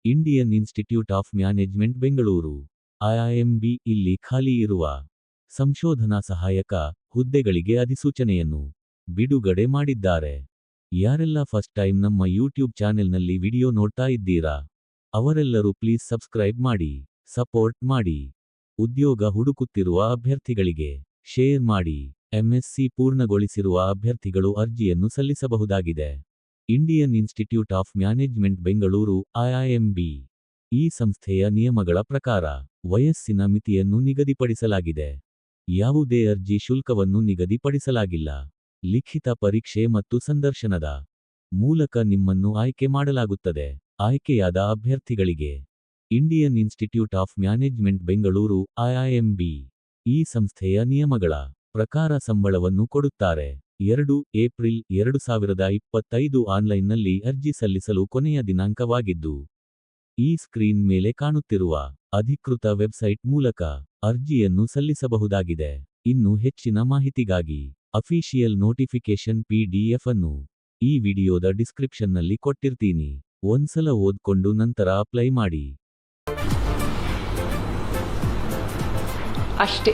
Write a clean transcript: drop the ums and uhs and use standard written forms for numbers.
Indian institute of management Bengaluru IIMB ಇಲ್ಲಿ ಖಾಲಿ ಇರುವ ಸಂಶೋಧನಾ ಸಹಾಯಕ ಹುದ್ದೆಗಳಿಗೆ ಅಧಿಸೂಚನೆಯನ್ನು ಬಿಡುಗಡೆ ಮಾಡಿದ್ದಾರೆ. ಯಾರೆಲ್ಲ ಫಸ್ಟ್ ಟೈಮ್ ನಮ್ಮ ಯೂಟ್ಯೂಬ್ ಚಾನೆಲ್ನಲ್ಲಿ ವಿಡಿಯೋ ನೋಡ್ತಾ ಇದ್ದೀರಾ ಅವರೆಲ್ಲರೂ ಪ್ಲೀಸ್ ಸಬ್ಸ್ಕ್ರೈಬ್ ಮಾಡಿ, ಸಪೋರ್ಟ್ ಮಾಡಿ. ಉದ್ಯೋಗ ಹುಡುಕುತ್ತಿರುವ ಅಭ್ಯರ್ಥಿಗಳಿಗೆ ಶೇರ್ ಮಾಡಿ. MSc ಪೂರ್ಣಗೊಳಿಸಿರುವ ಅಭ್ಯರ್ಥಿಗಳು ಅರ್ಜಿಯನ್ನು ಸಲ್ಲಿಸಬಹುದಾಗಿದೆ. Indian institute of management Bengaluru IIMB ಈ ಸಂಸ್ಥೆಯ ನಿಯಮಗಳ ಪ್ರಕಾರ ವಯಸ್ಸಿನ ಮಿತಿಯನ್ನು ನಿಗದಿಪಡಿಸಲಾಗಿದೆ. ಯಾವುದೇ ಅರ್ಜಿ ಶುಲ್ಕವನ್ನು ನಿಗದಿಪಡಿಸಲಾಗಿಲ್ಲ. ಲಿಖಿತ ಪರೀಕ್ಷೆ ಮತ್ತು ಸಂದರ್ಶನದ ಮೂಲಕ ನಿಮ್ಮನ್ನು ಆಯ್ಕೆ ಮಾಡಲಾಗುತ್ತದೆ. ಆಯ್ಕೆಯಾದ ಅಭ್ಯರ್ಥಿಗಳಿಗೆ Indian institute of management Bengaluru IIMB ಈ ಸಂಸ್ಥೆಯ ನಿಯಮಗಳ ಪ್ರಕಾರ ಸಂಬಳವನ್ನು ಕೊಡುತ್ತಾರೆ. 2 ಏಪ್ರಿಲ್ 2025 ಆನ್ಲೈನ್ನಲ್ಲಿ ಅರ್ಜಿ ಸಲ್ಲಿಸಲು ಕೊನೆಯ ದಿನಾಂಕವಾಗಿದ್ದು, ಈ ಸ್ಕ್ರೀನ್ ಮೇಲೆ ಕಾಣುತ್ತಿರುವ ಅಧಿಕೃತ ವೆಬ್ಸೈಟ್ ಮೂಲಕ ಅರ್ಜಿಯನ್ನು ಸಲ್ಲಿಸಬಹುದಾಗಿದೆ. ಇನ್ನು ಹೆಚ್ಚಿನ ಮಾಹಿತಿಗಾಗಿ ಅಫಿಷಿಯಲ್ ನೋಟಿಫಿಕೇಶನ್ PDF ಅನ್ನು ಈ ವಿಡಿಯೋದ ಡಿಸ್ಕ್ರಿಪ್ಷನ್ನಲ್ಲಿ ಕೊಟ್ಟಿರ್ತೀನಿ. ಒಂದ್ಸಲ ಓದ್ಕೊಂಡು ನಂತರ ಅಪ್ಲೈ ಮಾಡಿ. ಅಷ್ಟೇ.